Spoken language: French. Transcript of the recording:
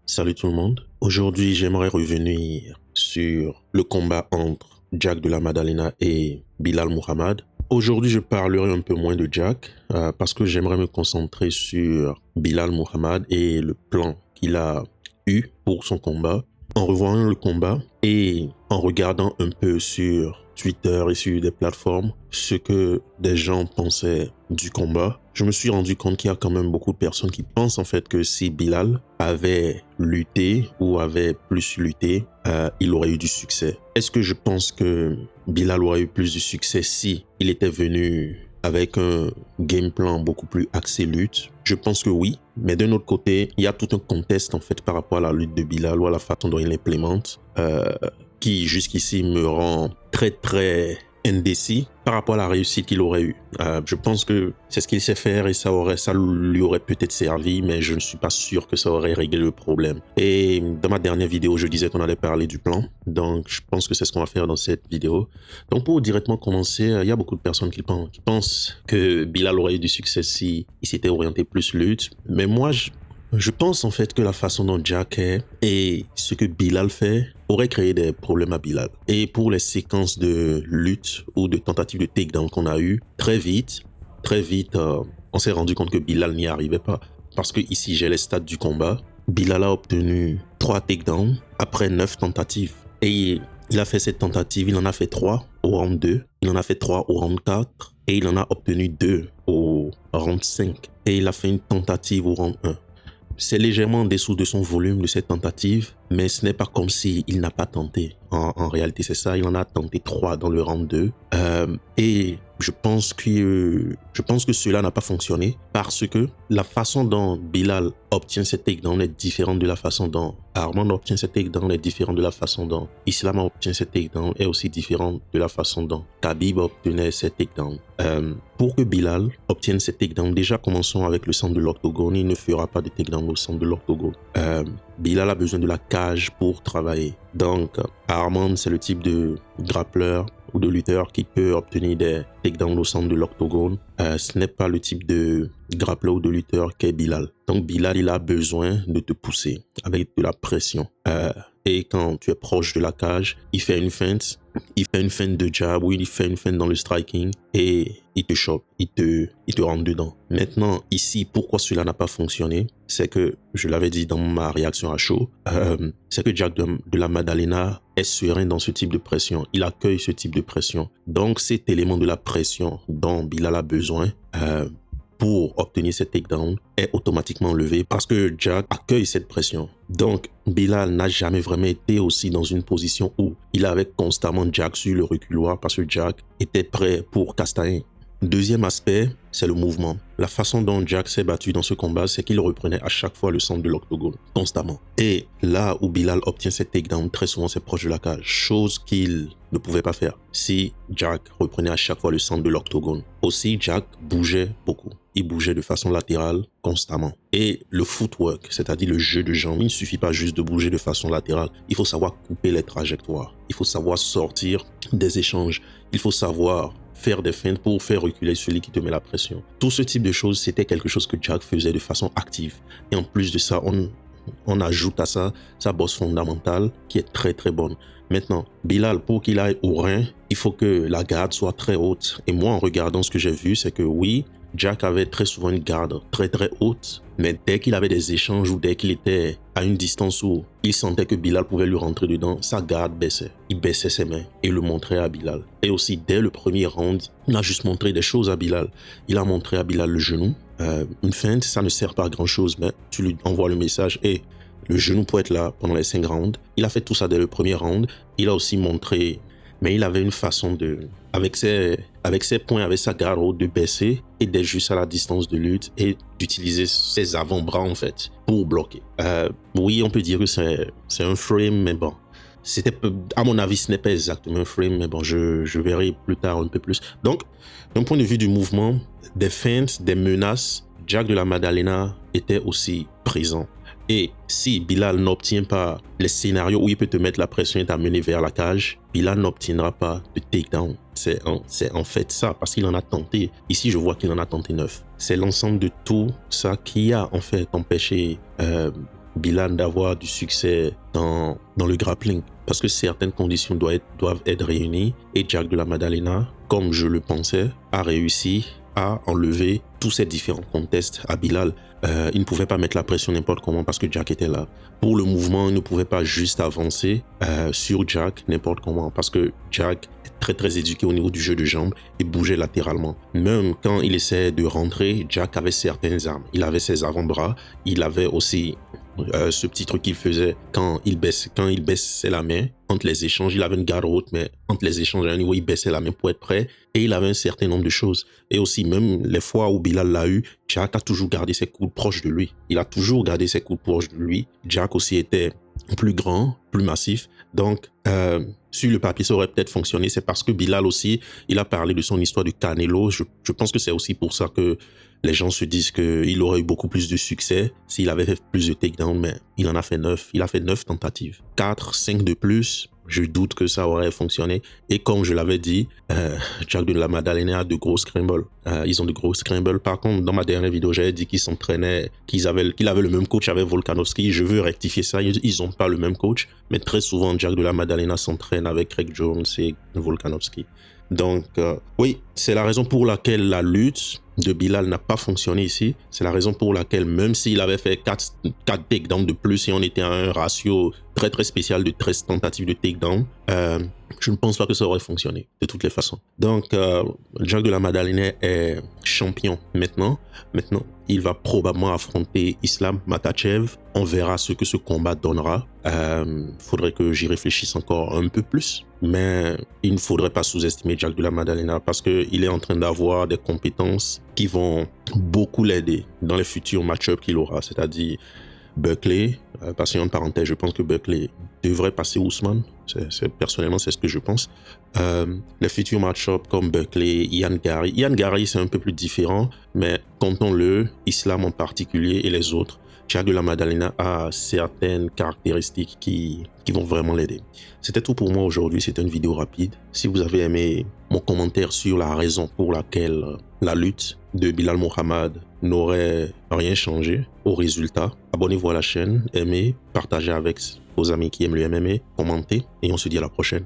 Salut tout le monde. Aujourd'hui, j'aimerais revenir sur le combat entre Jack de la Maddalena et Bilal Muhammad. Aujourd'hui, je parlerai un peu moins de Jack parce que j'aimerais me concentrer sur Bilal Muhammad et le plan qu'il a eu pour son combat. En revoyant le combat et en regardant un peu sur Twitter et sur des plateformes ce que des gens pensaient du combat, je me suis rendu compte qu'il y a quand même beaucoup de personnes qui pensent en fait que si Bilal avait lutté ou avait plus lutté, il aurait eu du succès. Est-ce que je pense que Bilal aurait eu plus de succès si il était venu avec un game plan beaucoup plus axé lutte? Je pense que oui, mais d'un autre côté, il y a tout un contexte en fait par rapport à la lutte de Bilal ou à la façon dont il l'implémente, qui jusqu'ici me rend très indécis par rapport à la réussite qu'il aurait eu. Je pense que c'est ce qu'il sait faire et ça lui aurait peut-être servi, mais je ne suis pas sûr que ça aurait réglé le problème. Et dans ma dernière vidéo, je disais qu'on allait parler du plan, donc je pense que c'est ce qu'on va faire dans cette vidéo. Donc pour directement commencer, il y a beaucoup de personnes qui pensent que Bilal aurait eu du succès si il s'était orienté plus lutte, mais moi je pense en fait que la façon dont Jack est et ce que Bilal fait aurait créé des problèmes à Bilal. Et pour les séquences de lutte ou de tentatives de takedown qu'on a eu, très vite, on s'est rendu compte que Bilal n'y arrivait pas. Parce que ici, j'ai les stats du combat. Bilal a obtenu 3 takedowns après 9 tentatives. Et il a fait cette tentative, il en a fait 3 au round 2, il en a fait 3 au round 4 et il en a obtenu 2 au round 5. Et il a fait une tentative au round 1. C'est légèrement en dessous de son volume de cette tentative, mais ce n'est pas comme s'il n'a pas tenté. En réalité, c'est ça, il en a tenté 3 dans le round 2. Et je pense que cela n'a pas fonctionné parce que la façon dont Bilal obtient cette takedown est différente de la façon dont Arman obtient cette takedown, est différente de la façon dont Islam obtient cette takedown, est aussi différente de la façon dont Khabib obtenait cette takedown. Pour que Bilal obtienne cette takedown, déjà commençons avec le centre de l'octogone, il ne fera pas de takedown au centre de l'octogone. Bilal a besoin de la cage pour travailler. Donc, Arman, c'est le type de grappleur ou de lutteur qui peut obtenir des takedowns au centre de l'octogone. Ce n'est pas le type de grappleur ou de lutteur qu'est Bilal. Donc, Bilal, il a besoin de te pousser avec de la pression. Et quand tu es proche de la cage, il fait une feinte. Il fait une feinte de jab ou il fait une feinte dans le striking et il te chope, il te rentre dedans. Maintenant, ici, pourquoi cela n'a pas fonctionné? C'est que, je l'avais dit dans ma réaction à chaud, c'est que Jack de la Maddalena est serein dans ce type de pression. Il accueille ce type de pression. Donc, cet élément de la pression dont Bilal a besoin, pour obtenir cette takedown est automatiquement levé parce que Jack accueille cette pression. Donc, Bilal n'a jamais vraiment été aussi dans une position où il avait constamment Jack sur le reculoir parce que Jack était prêt pour castagner. Deuxième aspect, c'est le mouvement. La façon dont Jack s'est battu dans ce combat, c'est qu'il reprenait à chaque fois le centre de l'octogone, constamment. Et là où Bilal obtient cette takedown, très souvent c'est proche de la cage, chose qu'il ne pouvait pas faire si Jack reprenait à chaque fois le centre de l'octogone. Aussi, Jack bougeait beaucoup. Il bougeait de façon latérale constamment. Et le footwork, c'est-à-dire le jeu de jambes, il ne suffit pas juste de bouger de façon latérale. Il faut savoir couper les trajectoires. Il faut savoir sortir des échanges. Il faut savoir faire des feintes pour faire reculer celui qui te met la pression. Tout ce type de choses, c'était quelque chose que Jack faisait de façon active. Et en plus de ça, on ajoute à ça sa bosse fondamentale qui est très bonne. Maintenant, Bilal, pour qu'il aille au rein, il faut que la garde soit très haute. Et moi, en regardant ce que j'ai vu, c'est que oui, Jack avait très souvent une garde très haute, mais dès qu'il avait des échanges ou dès qu'il était à une distance où il sentait que Bilal pouvait lui rentrer dedans, sa garde baissait. Il baissait ses mains et le montrait à Bilal. Et aussi, dès le premier round, il a juste montré des choses à Bilal. Il a montré à Bilal le genou. Une feinte, ça ne sert pas à grand chose, mais tu lui envoies le message et le genou peut être là pendant les 5 rounds. Il a fait tout ça dès le premier round. Il a aussi montré, mais il avait une façon de, avec ses poings, avec sa garde haute, de baisser et d'être juste à la distance de lutte et d'utiliser ses avant-bras en fait pour bloquer. Oui, on peut dire que c'est un frame, mais bon, à mon avis, ce n'est pas exactement un frame, mais bon, je verrai plus tard un peu plus. Donc, d'un point de vue du mouvement, des feintes, des menaces, Jack de la Maddalena était aussi présent. Et si Bilal n'obtient pas les scénarios où il peut te mettre la pression et t'amener vers la cage, Bilal n'obtiendra pas de takedown. C'est en fait ça, parce qu'il en a tenté. Ici, je vois qu'il en a tenté 9. C'est l'ensemble de tout ça qui a en fait empêché Bilal d'avoir du succès dans le grappling. Parce que certaines conditions doivent être réunies. Et Jack de la Maddalena, comme je le pensais, a réussi à enlever tous ces différents contests à Bilal. Il ne pouvait pas mettre la pression n'importe comment parce que Jack était là. Pour le mouvement, il ne pouvait pas juste avancer sur Jack n'importe comment parce que Jack est très éduqué au niveau du jeu de jambes et bougeait latéralement. Même quand il essayait de rentrer, Jack avait certaines armes. Il avait ses avant-bras, il avait aussi ce petit truc qu'il faisait quand il baissait la main entre les échanges. Il avait une garde haute, mais entre les échanges à un niveau, il baissait la main pour être prêt. Et il avait un certain nombre de choses. Et aussi, même les fois où Bilal l'a eu, Jack a toujours gardé ses coudes proches de lui. Il a toujours gardé ses coudes proches de lui. Jack aussi était plus grand, plus massif. Donc, sur le papier, ça aurait peut-être fonctionné. C'est parce que Bilal aussi, il a parlé de son histoire du Canelo. Je pense que c'est aussi pour ça que les gens se disent qu'il aurait eu beaucoup plus de succès s'il avait fait plus de takedowns, mais il en a fait 9. Il a fait 9 tentatives. 4, 5 de plus, je doute que ça aurait fonctionné. Et comme je l'avais dit, Jack de la Maddalena a de gros scrambles. Ils ont de gros scrambles. Par contre, dans ma dernière vidéo, j'avais dit qu'ils s'entraînaient, qu'il avait le même coach avec Volkanovski. Je veux rectifier ça. Ils n'ont pas le même coach. Mais très souvent, Jack de la Maddalena s'entraîne avec Craig Jones et Volkanovski. Donc, oui, c'est la raison pour laquelle la lutte de Bilal n'a pas fonctionné ici. C'est la raison pour laquelle, même s'il avait fait 4 takedowns de plus et on était à un ratio très spécial de 13 tentatives de takedown, je ne pense pas que ça aurait fonctionné de toutes les façons. Donc, Jack de la Maddalena est champion maintenant. Maintenant, il va probablement affronter Islam Makhachev. On verra ce que ce combat donnera. Faudrait que j'y réfléchisse encore un peu plus. Mais il ne faudrait pas sous-estimer Jack de la Maddalena parce qu'il est en train d'avoir des compétences qui vont beaucoup l'aider dans les futurs match-ups qu'il aura. C'est-à-dire Buckley, passez en parenthèse, je pense que Buckley devrait passer Ousmane. Personnellement, c'est ce que je pense. Les futurs match-ups comme Buckley, Ian Gary. Ian Gary, c'est un peu plus différent, mais comptons-le, Islam en particulier et les autres. Jack de la Maddalena a certaines caractéristiques qui vont vraiment l'aider. C'était tout pour moi aujourd'hui, c'était une vidéo rapide. Si vous avez aimé mon commentaire sur la raison pour laquelle la lutte de Bilal Mohamed n'aurait rien changé au résultat, abonnez-vous à la chaîne, aimez, partagez avec vos amis qui aiment le MMA, commentez et on se dit à la prochaine.